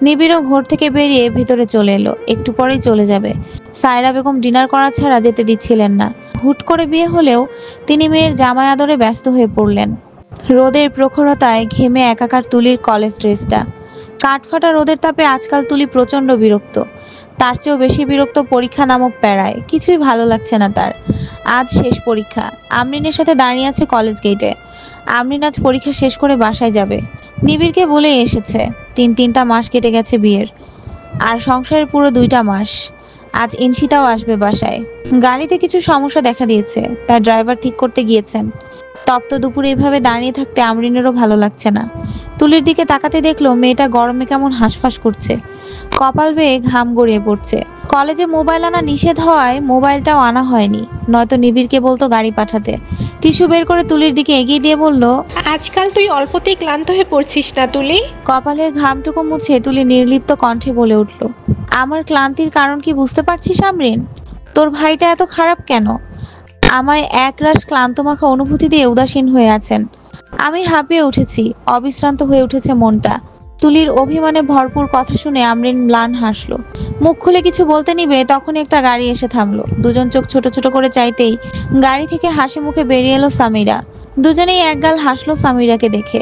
নিবিড়ও ঘর থেকে বেরিয়ে ভিতরে চলে এলো। একটু পরেই চলে যাবে। সায়রা বেগম ডিনার করা ছাড়া যেতে দিচ্ছিলেন না। হুট করে বিয়ে হলেও তিনি মেয়ের জামাই আদরে ব্যস্ত হয়ে পড়লেন। রোদের প্রখরতায় ঘেমে একাকার তুলির কলেজ ড্রেসটা। কাঠফাটা রোদের তাপে আজকাল তুলি প্রচন্ড বিরক্ত। তার চেয়েও বেশি বিরক্ত পরীক্ষা নামক প্যারায়। কিছুই ভালো লাগছে না তার। আজ শেষ পরীক্ষা। আমরিনের সাথে দাঁড়িয়ে আছে কলেজ গেটে। আমরিন আজ পরীক্ষা শেষ করে বাসায় যাবে। নিবিড়কে বলে এসেছে তিনটা মাস কেটে গেছে বিয়ের, আর সংসারের পুরো 2টা মাস। আজ ইনশিতাও আসবে বাসায়। গাড়িতে কিছু সমস্যা দেখা দিয়েছে, তাই ড্রাইভার ঠিক করতে গিয়েছেন। তপ্ত দুপুরে এভাবে দাঁড়িয়ে থাকতে আমরিনেরও ভালো লাগছে না। তুলির দিকে তাকাতে দেখলো মেয়েটা গরমে কেমন হাঁসফাঁস করছে। কপাল বেয়ে ঘাম গড়িয়ে পড়ছে। কলেজে মোবাইল আনা নিষেধ হওয়ায় মোবাইলটাও আনা হয়নি, নয়তো নিবিড়কে বলতো গাড়ি পাঠাতে। টিস্যু বের করে তুলির দিকে এগিয়ে দিয়ে বলল, আজকাল তুই অল্পতেই ক্লান্ত হয়ে পড়ছিস না তুলি? কপালের ঘামটুকু মুছে তুলি নির্লিপ্ত কণ্ঠে বলে উঠল, আমার ক্লান্তির কারণ কি বুঝতে পারছিস আমরিন? তোর ভাইটা এত খারাপ কেন? আমায় একরাশ ক্লান্ত মাখা অনুভূতি দিয়ে উদাসীন হয়ে আছেন। আমি হাঁপিয়ে উঠেছি, অবিশ্রান্ত হয়ে উঠেছে মনটা। তুলির অভিমানে ভরপুর কথা শুনে আমরিন ম্লান হাসলো। মুখ খুলে কিছু বলতে নিবে তখনই একটা গাড়ি এসে থামলো। দুজন চোখ ছোট ছোট করে চাইতেই গাড়ি থেকে হাসি মুখে বেরিয়ে এলো সামিরা। দুজনেই একগাল হাসলো সামিরাকে দেখে।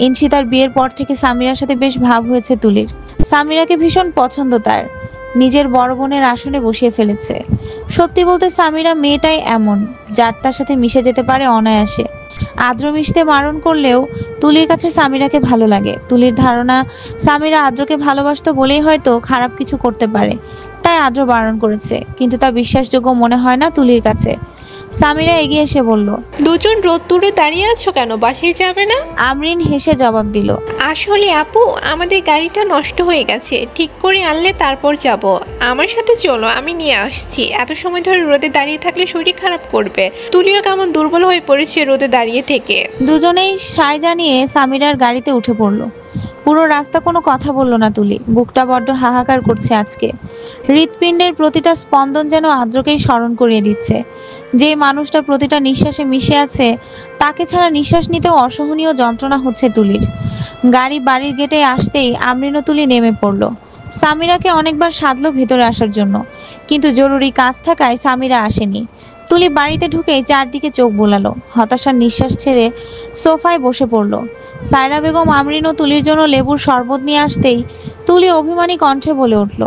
ইনশিতার বিয়ের পর থেকে সামিরার সাথে বেশ ভাব হয়েছে তুলির। সামিরাকে ভীষণ পছন্দ তার, নিজের বড় বোনের আসনে বসিয়ে ফেলেছে। সত্যি বলতে সামিরা মেয়েটাই এমন, যার তার সাথে মিশে যেতে পারে অনায়াসে। আদ্র মিশতে বারণ করলেও তুলির কাছে সামিরাকে ভালো লাগে। তুলির ধারণা সামিরা আদ্রকে ভালোবাসতো বলেই হয়তো খারাপ কিছু করতে পারে, তাই আদ্র বারণ করেছে। কিন্তু তা বিশ্বাসযোগ্য মনে হয় না তুলির কাছে। সামিরা এগিয়ে এসে বলল, দুজন রোদ্দুরে দাঁড়িয়ে আছো কেন, বাসায় যাবে না? আমরিন হেসে জবাব দিল, আসলে আপু, আমাদের গাড়িটা নষ্ট হয়ে গেছে, ঠিক করে আনলে তারপর যাব। আমার সাথে চলো, আমি নিয়ে আসছি। এত সময় ধরে রোদে দাঁড়িয়ে থাকলে শরীর খারাপ করবে। তুলিও কেমন দুর্বল হয়ে পড়েছে রোদে দাঁড়িয়ে থেকে। দুজনেই সায় জানিয়ে সামিরার গাড়িতে উঠে পড়ল। পুরো রাস্তা কোনো কথা বলল না তুলি। বুকটা বড্ড হাহাকার করছে আজকে। হৃৎপিণ্ডের প্রতিটা স্পন্দন যেন আদ্রকেই স্মরণ করিয়ে দিচ্ছে। যে মানুষটা প্রতিটা নিঃশ্বাসে মিশে আছে, তাকে ছাড়া নিঃশ্বাস নিতেও অসহনীয় যন্ত্রণা হচ্ছে তুলির। গাড়ি বাড়ির গেটে আসতেই আমরিন ও তুলি নেমে পড়ল। সামিরাকে অনেকবার সাধলো ভেতরে আসার জন্য, কিন্তু জরুরি কাজ থাকায় সামিরা আসেনি। তুলি বাড়িতে ঢুকেই চারদিকে চোখ বোলালো। হতাশার নিঃশ্বাস ছেড়ে সোফায় বসে পড়ল। সায়রা বেগম আমরিন ও তুলির জন্য লেবুর শরবত নিয়ে আসতেই তুলি অভিমানী কণ্ঠে বলে উঠল,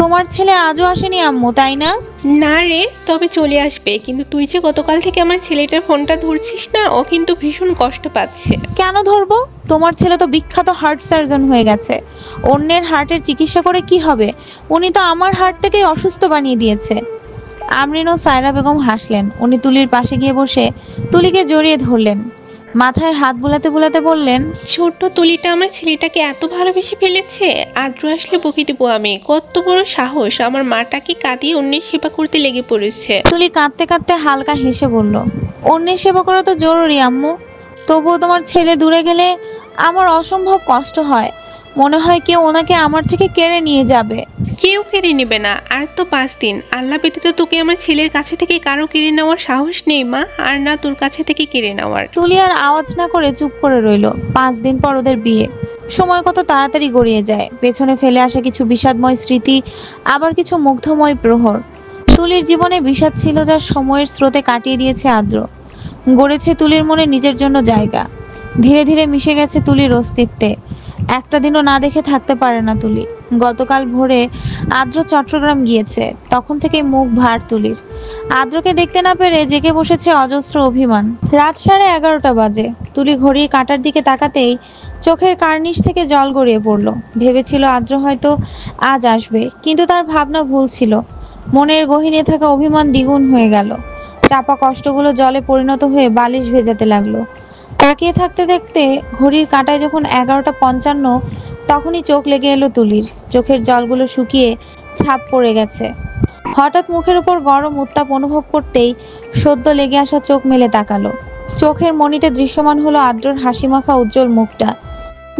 তোমার ছেলে আজও আসেনি আম্মু, তাই না? না রে, তবে চলে আসবে। কিন্তু তুই যে গতকাল থেকে আমার ছেলেটার ফোনটা ধরছিস না, ও কিন্তু ভীষণ কষ্ট পাচ্ছে। কেন ধরবো? তোমার ছেলে তো বিখ্যাত হার্ট সার্জন হয়ে গেছে। অন্যের হার্টের চিকিৎসা করে কি হবে? উনি তো আমার হার্টটাকেই অসুস্থ বানিয়ে দিয়েছে। আমরিন ও সায়রা বেগম হাসলেন। উনি তুলির পাশে গিয়ে বসে তুলিকে জড়িয়ে ধরলেন। মাথায় হাত বুলাতে বুলাতে বললেন, ছোট্ট তুলিটা আমার ছেলেটাকে এত ভালোবেসে ফেলেছে। আদ্র আসলে বকে দেবো আমি। কত বড় সাহস, আমার মাটাকে কাঁদিয়ে অন্যের সেবা করতে লেগে পড়েছে। তুলি কাঁদতে কাঁদতে হালকা হেসে বলল, অন্যের সেবা করা তো জরুরি আম্মু, তবুও তোমার ছেলে দূরে গেলে আমার অসম্ভব কষ্ট হয়। মনে হয় কেউ ওনাকে আমার থেকে কেড়ে নিয়ে যাবে। কেউ কেড়ে নেবে না। আর তো 5 দিন। আল্লাহ ব্যতীত তোকে আমার ছেলের কাছে থেকে কারো কেড়ে নেওয়ার সাহস নেই মা, আর না তোর কাছে থেকে কেড়ে নেওয়ার। তুলি আর আওয়াজ না করে চুপ করে রইল। 5 দিন পর ওদের বিয়ে। সময় কত তাড়াতাড়ি গড়িয়ে যায়। পেছনে ফেলে আসা কিছু বিষাদময় স্মৃতি, আবার কিছু মুগ্ধময় প্রহর। তুলির জীবনে বিষাদ ছিল, যা সময়ের স্রোতে কাটিয়ে দিয়েছে আদ্র। গড়েছে তুলির মনে নিজের জন্য জায়গা। ধীরে ধীরে মিশে গেছে তুলির অস্তিত্বে। একটা দিনও না দেখে থাকতে পারে না তুলি। গতকাল ভোরে আদ্র চট্টগ্রাম গিয়েছে, তখন থেকে মুখ ভার তুলির। আদ্রকে দেখতে না পেরে জেগে বসেছে অজস্র অভিমান। রাত 11:30 বাজে। তুলি ঘড়ির কাঁটার দিকে তাকাতেই চোখের কার্নিশ থেকে জল গড়িয়ে পড়ল। ভেবেছিল আদ্র হয়তো আজ আসবে, কিন্তু তার ভাবনা ভুল ছিল। মনের গহীনে থাকা অভিমান দ্বিগুণ হয়ে গেল। চাপা কষ্টগুলো জলে পরিণত হয়ে বালিশ ভেজাতে লাগলো। তাকিয়ে থাকতে দেখতে ঘড়ির কাঁটায় যখন 11:55, তখনই চোখ লেগে এলো তুলির। চোখের জলগুলো শুকিয়ে ছাপ পড়ে গেছে। হঠাৎ মুখের উপর গরম উত্তাপ অনুভব করতেই সদ্য লেগে আসা চোখ মেলে তাকালো। চোখের মণিতে দৃশ্যমান হলো আদ্রর হাসিমাখা উজ্জ্বল মুখটা।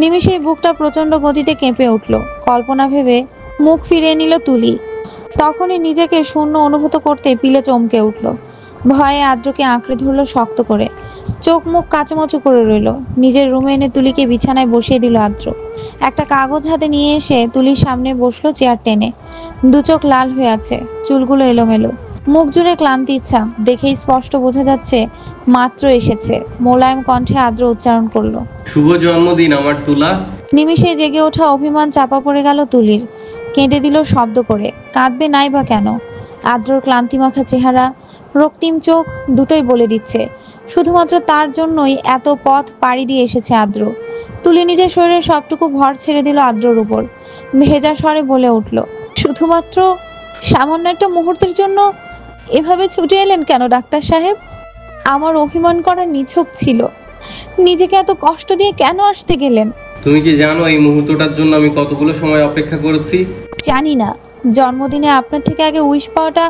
নিমিষেই বুকটা প্রচন্ড গতিতে কেঁপে উঠল। কল্পনা ভেবে মুখ ফিরিয়ে নিল তুলি। তখনই নিজেকে শূন্য অনুভূত করতে পিলে চমকে উঠল। ভয়ে আদ্রকে আঁকড়ে ধরলো শক্ত করে। চোখ মুখ কাচুমাচু করে রইল। নিজের রুমে এনে তুলিকে বিছানায় বসিয়ে দিল আদ্র। একটা কাগজ হাতে নিয়ে এসে তুলির সামনে বসলো চেয়ার টেনে। দু চোখ লাল হয়ে আছে, চুলগুলো এলোমেলো, মুখ জুড়ে ক্লান্তির ছাপ। দেখেই স্পষ্ট বোঝা যাচ্ছে মাত্র এসেছে। মোলায়েম কণ্ঠে আদ্র উচ্চারণ করলো, শুভ জন্মদিন আমার তুলা। নিমিষে জেগে ওঠা অভিমান চাপা পড়ে গেল তুলির। কেঁদে দিল শব্দ করে। কাঁদবে নাই বা কেন? আদ্রর ক্লান্তিমাখা চেহারা, রক্তিম চোখ দুটোই বলে দিচ্ছে শুধুমাত্র তার জন্যই এত পথ পাড়ি দিয়ে এসেছে আদ্র। তুলি নিজের শরীরের সবটুকু ভর ছেড়ে দিল আদ্রর উপর। ভেজা স্বরে বলে উঠল, শুধুমাত্র সামান্য একটা মুহূর্তের জন্য এভাবে ছুটে এলেন কেন ডাক্তার সাহেব? আমার অভিমান করা নিছক ছিল। নিজেকে এত কষ্ট দিয়ে কেন আসতে গেলেন? তুমি কি জানো এই মুহূর্তটার জন্য আমি কতগুলো সময় অপেক্ষা করেছি? জানি না। জন্মদিনে আপনার থেকে আগে উইশ পাওয়াটা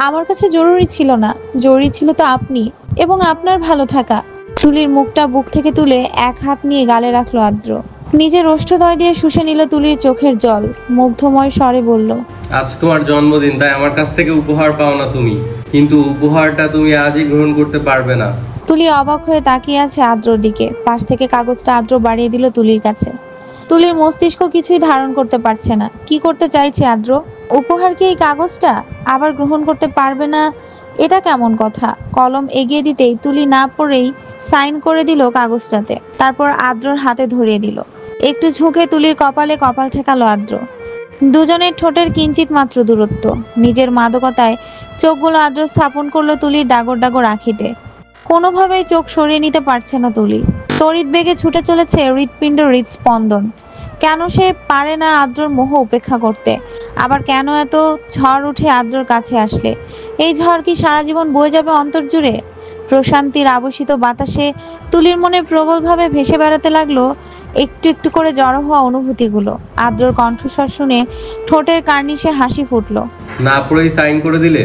আমার কাছে জরুরি ছিল না। জরুরি ছিল তো আপনি এবং আপনার ভালো থাকা। তুলির মুখটা বুক থেকে তুলে এক হাত নিয়ে গালে রাখলো আদ্র। নিজের ওষ্ঠদয় দিয়ে শুষে নিল তুলির চোখের জল। মুগ্ধময় স্বরে বলল, আজ তোমার জন্মদিন, তাই আমার কাছ থেকে উপহার পাও না তুমি, কিন্তু উপহারটা তুমি আজই গ্রহণ করতে পারবে না। তুলি অবাক হয়ে তাকিয়ে আছে আদ্রর দিকে। পাশ থেকে কাগজটা আদ্র বাড়িয়ে দিল তুলির কাছে। তুলির মস্তিষ্ক কিছুই ধারণ করতে পারছে না। কি করতে চাইছে আদ্র? উপহার কি এই কাগজটা? আবার গ্রহণ করতে পারবে না, এটা কেমন কথা? কলম এগিয়ে দিতেই তুলি না পড়েই সাইন করে দিল কাগজটাতে। তারপর আদ্রর হাতে ধরিয়ে দিল। একটু ঝুঁকে তুলির কপালে কপাল ঠেকালো আদ্র। দুজনের ঠোঁটের কিঞ্চিত মাত্র দূরত্ব। নিজের মাদকতায় চোখগুলো আদ্র স্থাপন করলো তুলির ডাগর ডাগর আখিতে। কোনোভাবেই চোখ সরিয়ে নিতে পারছে না তুলি। তড়িৎ বেগে ছুটে চলেছে হৃৎপিণ্ড হৃৎস্পন্দন। কেন সে পারে না আদ্রর মোহ উপেক্ষা করতে? আবার কেন এত ঝড় উঠে আদ্রর কাছে আসলে? এই ঝড় কি সারা জীবন বয়ে যাবে অন্তর জুড়ে? প্রশান্তির আবশিত বাতাসে তুলির মনে প্রবলভাবে ভেসে বেড়াতে লাগলো একটু একটু করে জড়ো হওয়া অনুভূতিগুলো। আদ্রর কণ্ঠস্বর শুনে ঠোঁটের কার্নিশে হাসি ফুটলো। না পড়েই সাইন করে দিলে?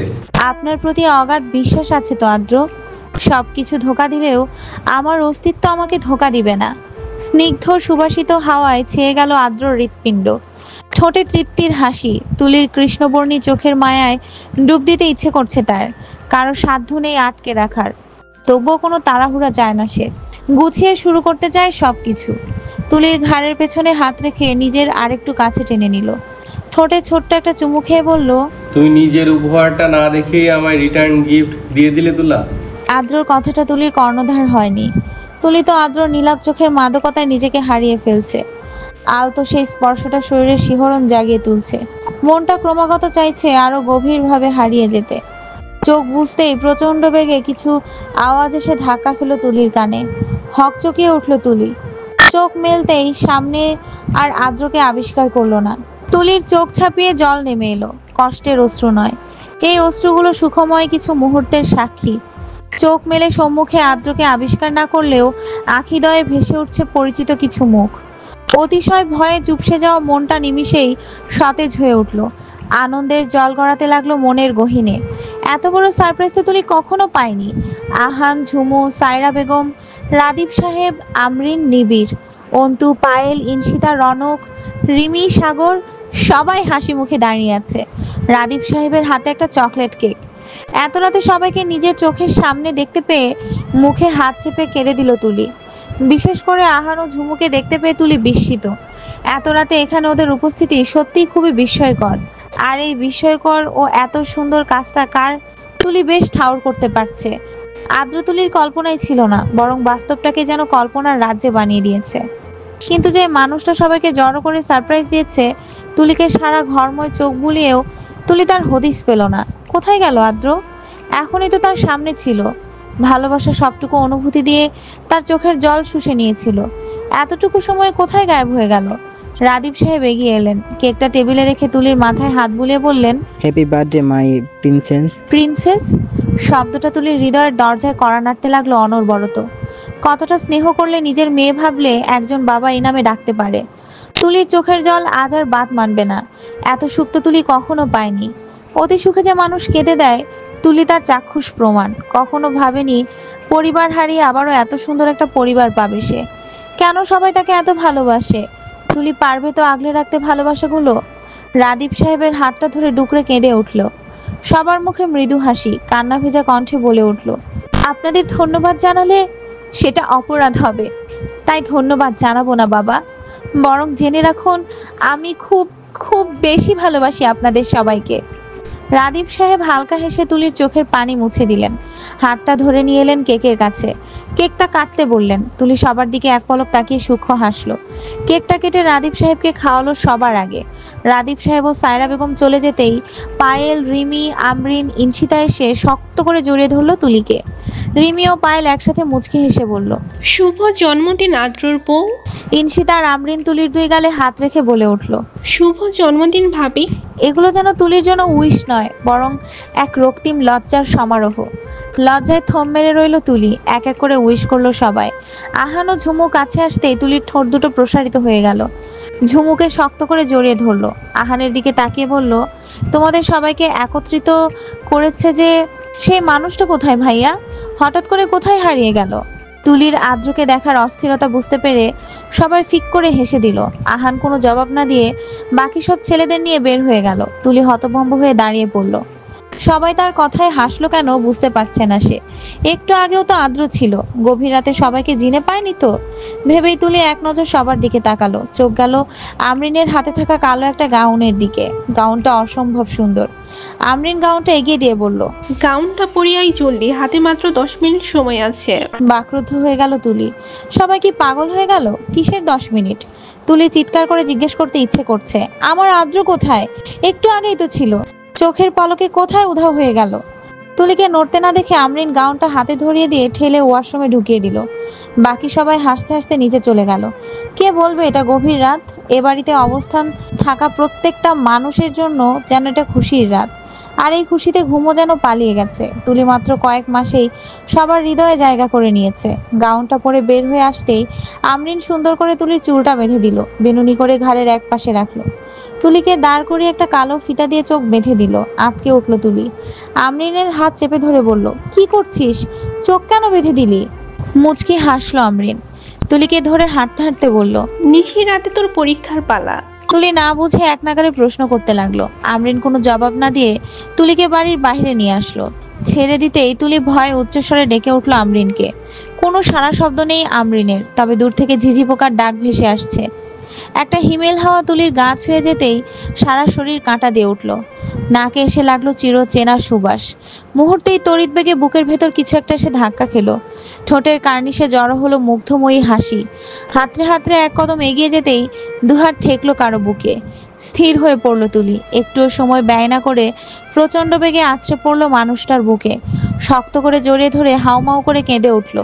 আপনার প্রতি অগাধ বিশ্বাস আছে তো আদ্র। সবকিছু ধোঁকা দিলেও আমার অস্তিত্ব আমাকে ধোঁকা দিবে না। স্নিগ্ধ সুবাসিত হাওয়ায় ছেয়ে গেল আদ্র হৃৎপিণ্ড। ঠোঁটে তৃপ্তির হাসি। তুলির কৃষ্ণবর্ণী চোখের মায়ায় ডুব দিতে ইচ্ছে করছে তার। কারো সাধ্য নেই আটকে রাখার। তবুও কোনো তাড়াহুড়া যায় না সে। গুছিয়ে শুরু করতে চায় সবকিছু। তুলির ঘাড়ের পেছনে হাত রেখে নিজের আরেকটু কাছে টেনে নিল। ঠোঁটে ছোট্ট একটা চুমু খেয়ে বলল, তুমি নিজের উপহারটা না দেখেই আমায় রিটার্ন গিফট দিয়ে দিলে তুলা। আদ্রর কথাটা তুলির কর্ণধার হয়নি। তুলি তো আদ্রর নীলাভ চোখের মাদকতায় নিজেকে হারিয়ে ফেলছে। আলতো সেই স্পর্শটা শরীরের শিহরণ জাগিয়ে তুলছে। মনটা ক্রমাগত চাইছে আরো গভীরভাবে হারিয়ে যেতে। চোখ বুঝতেই প্রচন্ড বেগে কিছু আওয়াজ এসে ধাক্কা খেলো তুলির কানে। হকচকিয়ে উঠল তুলি। চোখ মেলতেই সামনে আর আদ্রকে আবিষ্কার করলো না। তুলির চোখ ছাপিয়ে জল নেমে এলো। কষ্টের অশ্রু নয়, এই অশ্রুগুলো সুখময় কিছু মুহূর্তের সাক্ষী। চোখ মেলে সম্মুখে আদ্রকে আবিষ্কার না করলেও আখিদয়ে ভেসে উঠছে পরিচিত কিছু মুখ। অতিশয় ভয়ে চুপসে যাওয়া মনটা নিমিষেই সতেজ হয়ে উঠল। আনন্দের জল গড়াতে লাগলো মনের গহীনে। এত বড় সারপ্রাইজ তো তুলি কখনো পায়নি। আহান, ঝুমু, সায়রা বেগম, রাদীপ সাহেব, আমরিন, নিবিড়, অন্তু, পায়েল, ইনশিতা, রনক, রিমি, সাগর সবাই হাসি মুখে দাঁড়িয়ে আছে। রাদীপ সাহেবের হাতে একটা চকলেট কেক। এত রাতে সবাইকে নিজের চোখের সামনে দেখতে পেয়ে মুখে হাত চেপে কেঁদে দিল তুলি। বিশেষ করে আহান ও ঝুমুকে দেখতে পেয়ে তুলি বিস্মিত। এত রাতে এখানে ওদের উপস্থিতি সত্যিই খুবই বিস্ময়কর। আর এই বিস্ময়কর ও এত সুন্দর কাজটা কার, তুলি বেশ ঠাউর করতে পারছে। আদ্র তুলির কল্পনাই ছিল না, বরং বাস্তবটাকে যেন কল্পনার রাজ্যে বানিয়ে দিয়েছে। কিন্তু যে মানুষটা সবাইকে জড়ো করে সারপ্রাইজ দিয়েছে, তুলিকে সারা ঘরময় চোখ বুলিয়েও তুলি তার হদিস পেল না। কোথায় গেল আদ্র? এখনই তো তার সামনে ছিল। ভালোবাসা সবটুকু অনুভূতি দিয়ে তার চোখের জল শুষে নিয়েছিল। এতটুকু সময় কোথায় গায়েব হয়ে গেল? রাদীপ সাহেব এগিয়ে এলেন। কেকটা টেবিলে রেখে তুলির মাথায় হাত বুলিয়ে বললেন, happy birthday my princess. Princess শব্দটা তুলির হৃদয়ের দরজায় কড়া নাড়তে লাগলো অনবরত। কতটা স্নেহ করলে নিজের মেয়ে ভাবলে একজন বাবা এই নামে ডাকতে পারে। তুলির চোখের জল আজ আর বাদ মানবে না। এত সুখ তো তুলি কখনো পায়নি। অতি সুখে যে মানুষ কেঁদে দেয়, তুলি তার চাক্ষুষ প্রমাণ। কখনো ভাবেনি পরিবার হারিয়ে আবারও এত সুন্দর একটা পরিবার পাবে সে। কেন সবাই তাকে এত ভালোবাসে? তুলি পারবে তো আগলে রাখতে ভালোবাসাগুলো? রাদীপ সাহেবের হাতটা ধরে ডুকরে কেঁদে উঠল। সবার মুখে মৃদু হাসি, কান্না ভেজা কণ্ঠে বলে উঠল, আপনাদের ধন্যবাদ জানালে সেটা অপরাধ হবে, তাই ধন্যবাদ জানাবো না বাবা, বরং জেনে রাখুন আমি খুব খুব বেশি ভালোবাসি আপনাদের সবাইকে। রাদীপ সাহেব হালকা হেসে তুলির চোখের পানি মুছে দিলেন, হাতটা ধরে নিয়ে এলেন কেকের কাছে, কেকটা কাটতে বললেন। তুলি সবার দিকে এক পলক তাকিয়ে সূক্ষ্ম হাসলো। কেকটা কেটে রাদীপ সাহেবকে খাওয়ালো সবার আগে। রাদীপ সাহেব ও সায়রা বেগম চলে যেতেই পায়েল, রিমি, আমরিন, ইনশিতা এসে শক্ত করে জড়িয়ে ধরলো তুলিকে। রিমি ও পায়েল একসাথে মুচকি হেসে বলল, শুভ জন্মদিন আদ্রর বউ। ইনশিতা আর আমরিন তুলির দুই গালে হাত রেখে বলে উঠল, শুভ জন্মদিন ভাবি। এগুলো যেন তুলির জন্য উইশ নয়, বরং এক রক্তিম লজ্জার সমারোহ। লজ্জায় থম মেরে রইল তুলি। এক এক করে উইশ করলো সবাই। আহান ও ঝুমু কাছে আসতেই তুলির ঠোঁট দুটো প্রসারিত হয়ে গেল। ঝুমুকে শক্ত করে জড়িয়ে ধরলো। আহানের দিকে তাকিয়ে বলল, তোমাদের সবাইকে একত্রিত করেছে যে সেই মানুষটা কোথায় ভাইয়া? হঠাৎ করে কোথায় হারিয়ে গেল? তুলির আদ্রকে দেখার অস্থিরতা বুঝতে পেরে সবাই ফিক করে হেসে দিল। আহান কোনো জবাব না দিয়ে বাকি সব ছেলেদের নিয়ে বের হয়ে গেল। তুলি হতভম্ব হয়ে দাঁড়িয়ে পড়ল। সবাই তার কথায় হাসলো কেন বুঝতে পারছে না সে। একটু আগেও তো আদ্র ছিল, গভীর রাতে সবাইকে জিনে পায়নি তো? ভেবেই তুলি এক নজর সবার দিকে তাকালো। চোখ গেল আমরিনের হাতে থাকা কালো একটা গাউনের দিকে। গাউনটা অসম্ভব সুন্দর। আমরিন গাউনটা এগিয়ে দিয়ে বলল, গাউনটা পরিয়াই জলদি, হাতে মাত্র 10 মিনিট সময় আছে। বাকরুদ্ধ হয়ে গেল তুলি। সবাই কি পাগল হয়ে গেল? কিসের 10 মিনিট? তুলি চিৎকার করে জিজ্ঞেস করতে ইচ্ছে করছে, আমার আদ্র কোথায়? একটু আগেই তো ছিল, চোখের পলকে কোথায় উধাও হয়ে গেল? তুলিকে নড়তে না দেখে আমরিন গাউনটা হাতে ধরিয়ে দিয়ে ঠেলে ওয়াশরুমে ঢুকিয়ে দিল। বাকি সবাই হাসতে হাসতে নিচে চলে গেল। কে বলবে এটা গভীর রাত? এ বাড়িতে অবস্থান থাকা প্রত্যেকটা মানুষের জন্য যেন এটা খুশির রাত। আর এই খুশিতে ঘুমও যেন পালিয়ে গেছে। তুলি মাত্র কয়েক মাসেই সবার হৃদয়ে জায়গা করে নিয়েছে। গাউনটা পরে বের হয়ে আসতেই আমরিন সুন্দর করে তুলির চুলটা বেঁধে দিল, বেনুনি করে ঘাড়ের এক পাশে রাখলো। তুলিকে দাঁড় করিয়ে একটা কালো ফিতা দিয়ে চোখ বেঁধে দিল। আঁতকে উঠলো তুলি। আমরিনের হাত চেপে ধরে বলল, কি করছিস? চোখ কেন বেঁধে দিলি? মুচকি হাসলো আমরিন। তুলিকে ধরে হাঁটতে হাঁটতে বলল, নিশি রাতে তোর পরীক্ষার পালা। তুলি না বুঝে এক নাগারে প্রশ্ন করতে লাগলো। আমরিন কোনো জবাব না দিয়ে তুলিকে বাড়ির বাইরে নিয়ে আসলো। ছেড়ে দিতেই তুলি ভয়ে উচ্চস্বরে ডেকে উঠলো আমরিনকে। কোনো সারা শব্দ নেই আমরিনের, তবে দূর থেকে ঝিঝি পোকার ডাক ভেসে আসছে। একটা হিমেল হাওয়া তুলির গা ছুঁয়ে যেতেই সারা শরীর কাঁটা দিয়ে উঠল। নাকে এসে লাগলো চির চেনা সুবাস। মুহূর্তেই তড়িৎ বেগে বুকের ভেতর কিছু একটা এসে ধাক্কা খেলো। ঠোঁটের কার্নিশে জড়ো হলো মুগ্ধময়ী হাসি। হাতড়ে হাতড়ে এক কদম এগিয়ে যেতেই দুহাত ঠেকলো কারো বুকে। স্থির হয়ে পড়লো তুলি। একটুও সময় ব্যয় না করে প্রচণ্ড বেগে আছড়ে পড়লো মানুষটার বুকে। শক্ত করে জড়িয়ে ধরে হাউমাউ করে কেঁদে উঠল।